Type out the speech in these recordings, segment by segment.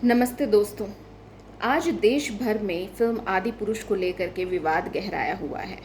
नमस्ते दोस्तों। आज देश भर में फिल्म आदि पुरुष को लेकर के विवाद गहराया हुआ है।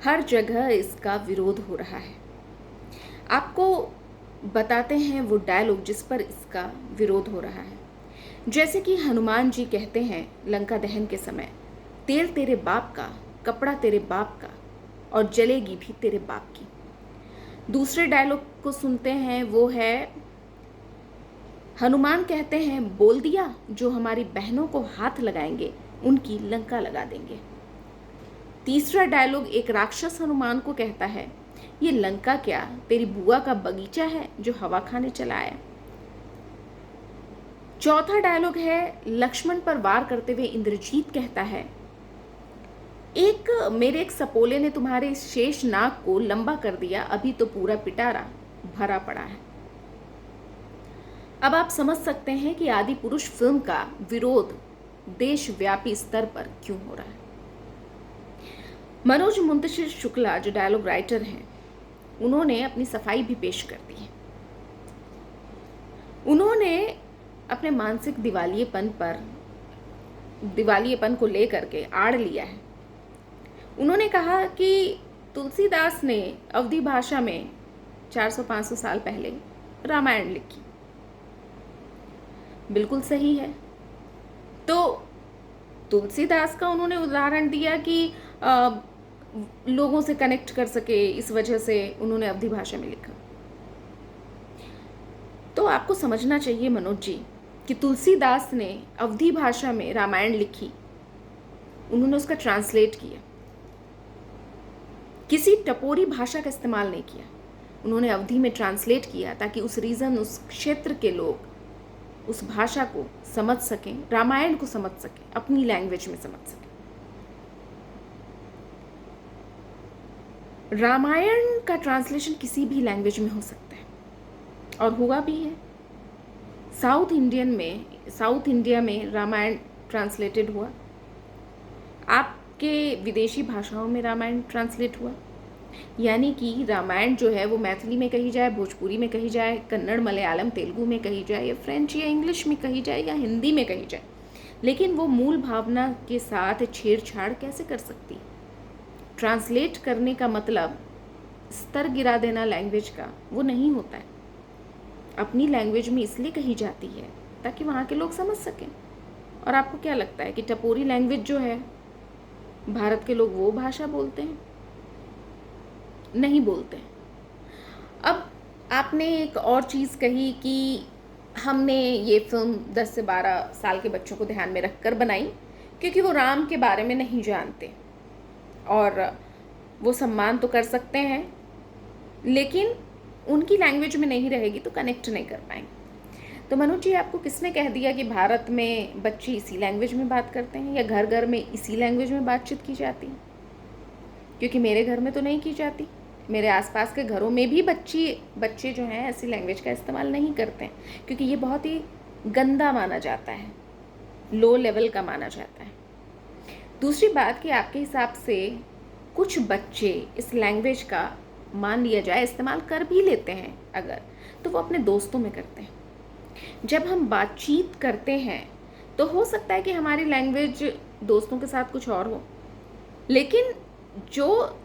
हर जगह इसका विरोध हो रहा है। आपको बताते हैं वो डायलॉग जिस पर इसका विरोध हो रहा है। जैसे कि हनुमान जी कहते हैं लंका दहन के समय, तेल तेरे बाप का, कपड़ा तेरे बाप का और जलेगी भी तेरे बाप की। दूसरे डायलॉग को सुनते हैं, वो है हनुमान कहते हैं बोल दिया, जो हमारी बहनों को हाथ लगाएंगे उनकी लंका लगा देंगे। तीसरा डायलॉग एक राक्षस हनुमान को कहता है, ये लंका क्या तेरी बुआ का बगीचा है जो हवा खाने चला आया। चौथा डायलॉग है लक्ष्मण पर वार करते हुए इंद्रजीत कहता है, मेरे एक सपोले ने तुम्हारे इस शेष नाग को लंबा कर दिया, अभी तो पूरा पिटारा भरा पड़ा है। अब आप समझ सकते हैं कि आदि पुरुष फिल्म का विरोध देशव्यापी स्तर पर क्यों हो रहा है। मनोज मुंतशिर शुक्ला जो डायलॉग राइटर हैं, उन्होंने अपनी सफाई भी पेश कर दी है। उन्होंने अपने मानसिक दिवालियेपन को लेकर के आड़ लिया है। उन्होंने कहा कि तुलसीदास ने अवधी भाषा में 400-500 साल पहले रामायण लिखी। बिल्कुल सही है। तो तुलसीदास का उन्होंने उदाहरण दिया कि लोगों से कनेक्ट कर सके, इस वजह से उन्होंने अवधी भाषा में लिखा। तो आपको समझना चाहिए मनोज जी कि तुलसीदास ने अवधी भाषा में रामायण लिखी, उन्होंने उसका ट्रांसलेट किया, किसी टपोरी भाषा का इस्तेमाल नहीं किया। उन्होंने अवधी में ट्रांसलेट किया ताकि उस रीजन, उस क्षेत्र के लोग उस भाषा को समझ सकें, रामायण को समझ सकें, अपनी लैंग्वेज में समझ सकें। रामायण का ट्रांसलेशन किसी भी लैंग्वेज में हो सकता है और हुआ भी है। साउथ इंडिया में रामायण ट्रांसलेटेड हुआ, आपके विदेशी भाषाओं में रामायण ट्रांसलेट हुआ। यानी कि रामायण जो है वो मैथिली में कही जाए, भोजपुरी में कही जाए, कन्नड़, मलयालम, तेलुगु में कही जाए, या फ्रेंच या इंग्लिश में कही जाए, या हिंदी में कही जाए, लेकिन वो मूल भावना के साथ छेड़छाड़ कैसे कर सकती। ट्रांसलेट करने का मतलब स्तर गिरा देना लैंग्वेज का वो नहीं होता है। अपनी लैंग्वेज में इसलिए कही जाती है ताकि वहाँ के लोग समझ सकें। और आपको क्या लगता है कि टपोरी लैंग्वेज जो है, भारत के लोग वो भाषा बोलते हैं? नहीं बोलते। अब आपने एक और चीज़ कही कि हमने ये फिल्म 10 से 12 साल के बच्चों को ध्यान में रखकर बनाई क्योंकि वो राम के बारे में नहीं जानते और वो सम्मान तो कर सकते हैं लेकिन उनकी लैंग्वेज में नहीं रहेगी तो कनेक्ट नहीं कर पाएंगे। तो मनोज जी, आपको किसने कह दिया कि भारत में बच्चे इसी लैंग्वेज में बात करते हैं या घर घर में इसी लैंग्वेज में बातचीत की जाती है? क्योंकि मेरे घर में तो नहीं की जाती। मेरे आसपास के घरों में भी बच्चे जो हैं ऐसी लैंग्वेज का इस्तेमाल नहीं करते हैं क्योंकि ये बहुत ही गंदा माना जाता है, लो लेवल का माना जाता है। दूसरी बात कि आपके हिसाब से कुछ बच्चे इस लैंग्वेज का, मान लिया जाए इस्तेमाल कर भी लेते हैं अगर, तो वो अपने दोस्तों में करते हैं। जब हम बातचीत करते हैं तो हो सकता है कि हमारी लैंग्वेज दोस्तों के साथ कुछ और हो, लेकिन जो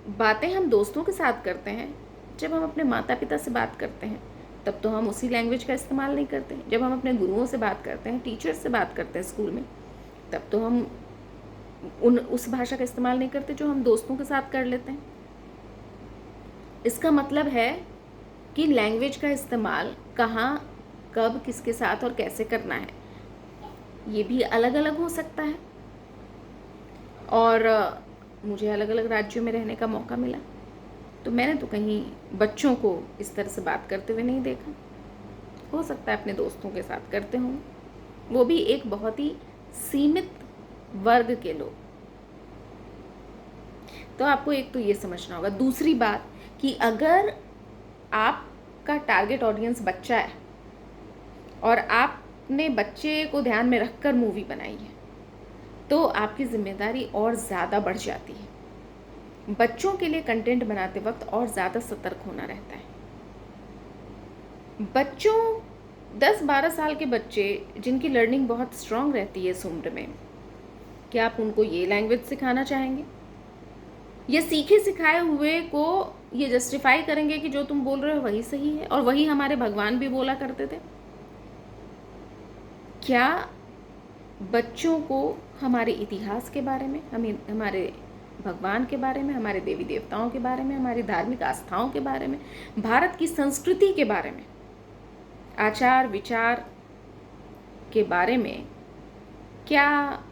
बातें हम दोस्तों के साथ करते हैं, जब हम अपने माता पिता से बात करते हैं तब तो हम उसी लैंग्वेज का इस्तेमाल नहीं करते। जब हम अपने गुरुओं से बात करते हैं, टीचर्स से बात करते हैं स्कूल में, तब तो हम उस भाषा का इस्तेमाल नहीं करते जो हम दोस्तों के साथ कर लेते हैं। इसका मतलब है कि लैंग्वेज का इस्तेमाल कहाँ, कब, किसके साथ और कैसे करना है, ये भी अलग अलग हो सकता है। और मुझे अलग अलग राज्यों में रहने का मौका मिला तो मैंने तो कहीं बच्चों को इस तरह से बात करते हुए नहीं देखा। हो सकता है अपने दोस्तों के साथ करते हों, वो भी एक बहुत ही सीमित वर्ग के लोग। तो आपको एक तो ये समझना होगा। दूसरी बात कि अगर आपका टारगेट ऑडियंस बच्चा है और आपने बच्चे को ध्यान में रखकर मूवी बनाई है तो आपकी जिम्मेदारी और ज़्यादा बढ़ जाती है। बच्चों के लिए कंटेंट बनाते वक्त और ज़्यादा सतर्क होना रहता है। बच्चों 10-12 साल के बच्चे जिनकी लर्निंग बहुत स्ट्रांग रहती है इस उम्र में, क्या आप उनको ये लैंग्वेज सिखाना चाहेंगे? या सीखे सिखाए हुए को ये जस्टिफाई करेंगे कि जो तुम बोल रहे हो वही सही है और वही हमारे भगवान भी बोला करते थे? क्या बच्चों को हमारे इतिहास के बारे में, हमारे भगवान के बारे में, हमारे देवी देवताओं के बारे में, हमारी धार्मिक आस्थाओं के बारे में, भारत की संस्कृति के बारे में, आचार विचार के बारे में क्या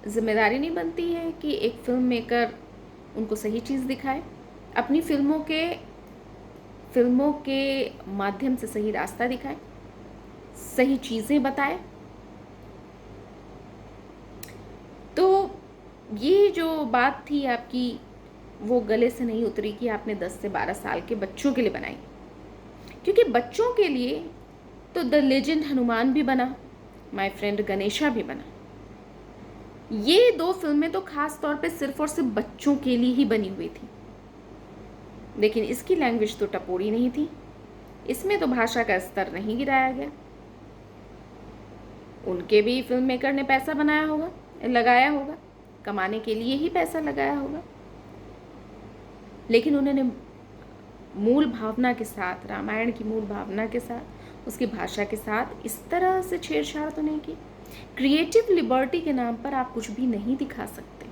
जिम्मेदारी नहीं बनती है कि एक फिल्म मेकर उनको सही चीज़ दिखाए, अपनी फिल्मों के माध्यम से सही रास्ता दिखाए, सही चीज़ें बताए? तो ये जो बात थी आपकी, वो गले से नहीं उतरी कि आपने 10 से 12 साल के बच्चों के लिए बनाई, क्योंकि बच्चों के लिए तो द लेजेंड हनुमान भी बना, माय फ्रेंड गणेशा भी बना। ये 2 फिल्में तो खास तौर पे सिर्फ और सिर्फ बच्चों के लिए ही बनी हुई थी, लेकिन इसकी लैंग्वेज तो टपोरी नहीं थी, इसमें तो भाषा का स्तर नहीं गिराया गया। उनके भी फिल्म मेकर ने पैसा लगाया होगा, कमाने के लिए ही पैसा लगाया होगा, लेकिन उन्होंने मूल भावना के साथ, रामायण की मूल भावना के साथ, उसकी भाषा के साथ इस तरह से छेड़छाड़ तो नहीं की। क्रिएटिव लिबर्टी के नाम पर आप कुछ भी नहीं दिखा सकते।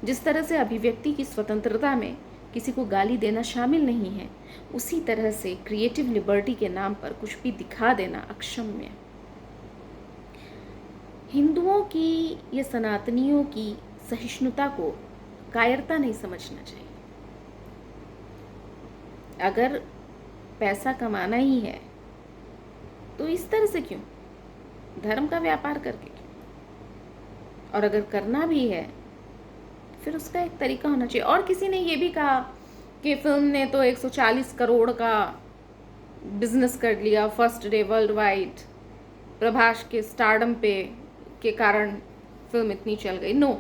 जिस तरह से अभिव्यक्ति की स्वतंत्रता में किसी को गाली देना शामिल नहीं है, उसी तरह से क्रिएटिव लिबर्टी के नाम पर कुछ भी दिखा देना अक्षम्य है। हिंदुओं की या सनातनियों की सहिष्णुता को कायरता नहीं समझना चाहिए। अगर पैसा कमाना ही है तो इस तरह से क्यों, धर्म का व्यापार करके क्यों? और अगर करना भी है फिर उसका एक तरीका होना चाहिए। और किसी ने ये भी कहा कि फिल्म ने तो 140 करोड़ का बिजनेस कर लिया first day world wide, Prabhas के स्टारडम पे के कारण फिल्म इतनी चल गई। नो,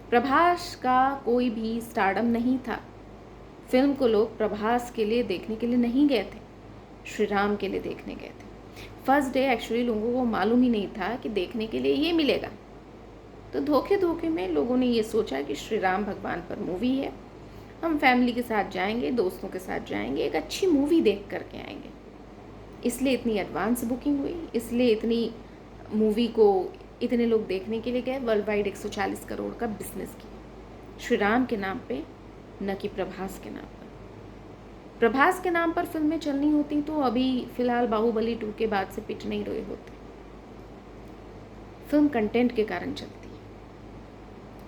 प्रभास का कोई भी स्टारडम नहीं था। फिल्म को लोग प्रभास के लिए देखने के लिए नहीं गए थे, श्री राम के लिए देखने गए थे। फर्स्ट डे एक्चुअली लोगों को मालूम ही नहीं था कि देखने के लिए ये मिलेगा, तो धोखे धोखे में लोगों ने ये सोचा कि श्री राम भगवान पर मूवी है, हम फैमिली के साथ जाएंगे, दोस्तों के साथ जाएंगे, एक अच्छी मूवी देख करके आएंगे। इसलिए इतनी एडवांस बुकिंग हुई, इसलिए इतनी मूवी को इतने लोग देखने के लिए गए। वर्ल्ड वाइड 140 करोड़ का बिजनेस किया श्री राम के नाम पे, न कि प्रभास के नाम पर। प्रभास के नाम पर फिल्में चलनी होती तो अभी फिलहाल बाहुबली 2 के बाद से पिट नहीं रहे होते। फिल्म कंटेंट के कारण चलती है,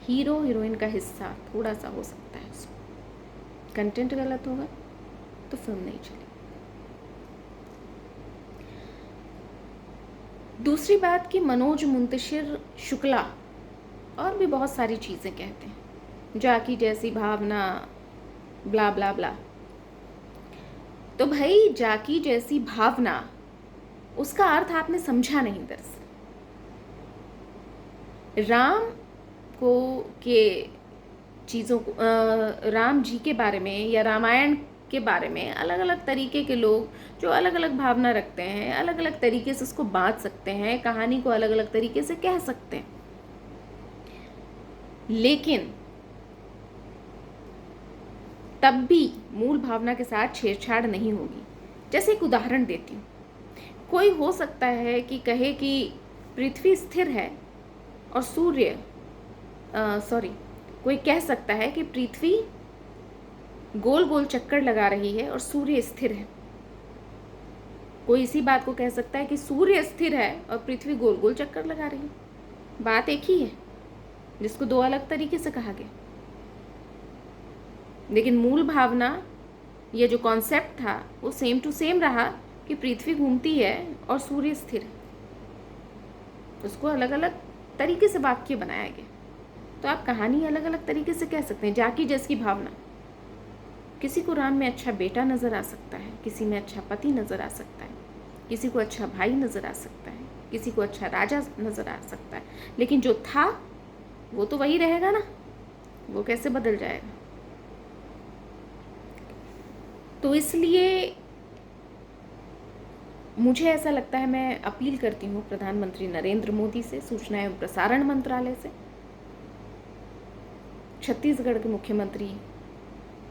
हीरो हीरोइन का हिस्सा थोड़ा सा हो सकता है उसमें, कंटेंट गलत होगा तो फिल्म नहीं चलेगी। दूसरी बात कि मनोज मुंतशिर शुक्ला और भी बहुत सारी चीज़ें कहते हैं, जाकी जैसी भावना, ब्ला ब्ला ब्ला। तो भाई जाकी जैसी भावना, उसका अर्थ आपने समझा नहीं। दरअसल राम को के चीज़ों को राम जी के बारे में या रामायण के बारे में अलग अलग तरीके के लोग जो अलग अलग भावना रखते हैं, अलग अलग तरीके से उसको बांट सकते हैं, कहानी को अलग अलग तरीके से कह सकते हैं, लेकिन तब भी मूल भावना के साथ छेड़छाड़ नहीं होगी। जैसे एक उदाहरण देती हूँ, कोई हो सकता है कि कहे कि पृथ्वी स्थिर है और कोई कह सकता है कि पृथ्वी गोल गोल चक्कर लगा रही है और सूर्य स्थिर है। कोई इसी बात को कह सकता है कि सूर्य स्थिर है और पृथ्वी गोल गोल चक्कर लगा रही है। बात एक ही है, जिसको दो अलग तरीके से कहा गया, लेकिन मूल भावना, ये जो कॉन्सेप्ट था वो सेम टू सेम रहा कि पृथ्वी घूमती है और सूर्य स्थिर है। उसको अलग अलग तरीके से वाक्य बनाया गया, तो आप कहानी अलग अलग तरीके से कह सकते हैं। जाकी जैसी भावना, किसी को राम में अच्छा बेटा नज़र आ सकता है, किसी में अच्छा पति नज़र आ सकता है, किसी को अच्छा भाई नज़र आ सकता है, किसी को अच्छा राजा नज़र आ सकता है, लेकिन जो था वो तो वही रहेगा ना, वो कैसे बदल जाएगा। तो इसलिए मुझे ऐसा लगता है, मैं अपील करती हूँ प्रधानमंत्री नरेंद्र मोदी से, सूचना एवं प्रसारण मंत्रालय से, छत्तीसगढ़ के मुख्यमंत्री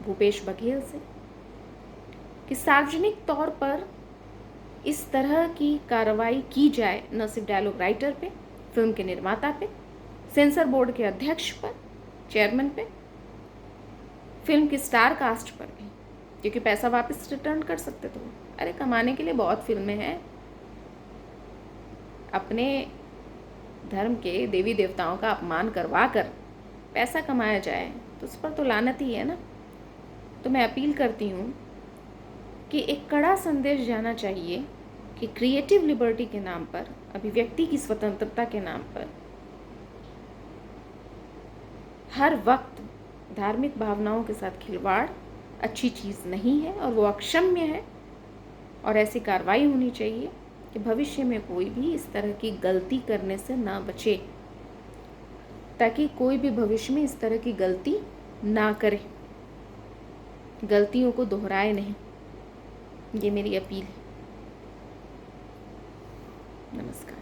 भूपेश बघेल से, कि सार्वजनिक तौर पर इस तरह की कार्रवाई की जाए, न सिर्फ डायलॉग राइटर पे, फिल्म के निर्माता पे, सेंसर बोर्ड के अध्यक्ष पर, चेयरमैन पे, फिल्म की स्टार कास्ट पर भी, क्योंकि पैसा वापस रिटर्न कर सकते तो। अरे कमाने के लिए बहुत फिल्में हैं, अपने धर्म के देवी देवताओं का अपमान करवा कर पैसा कमाया जाए तो उस पर तो लानत ही है ना। तो मैं अपील करती हूँ कि एक कड़ा संदेश जाना चाहिए कि क्रिएटिव लिबर्टी के नाम पर, अभिव्यक्ति की स्वतंत्रता के नाम पर हर वक्त धार्मिक भावनाओं के साथ खिलवाड़ अच्छी चीज़ नहीं है और वो अक्षम्य है, और ऐसी कार्रवाई होनी चाहिए कि भविष्य में कोई भी इस तरह की गलती करने से ना बचे, ताकि कोई भी भविष्य में इस तरह की गलती ना करे, गलतियों को दोहराए नहीं। ये मेरी अपील है। नमस्कार।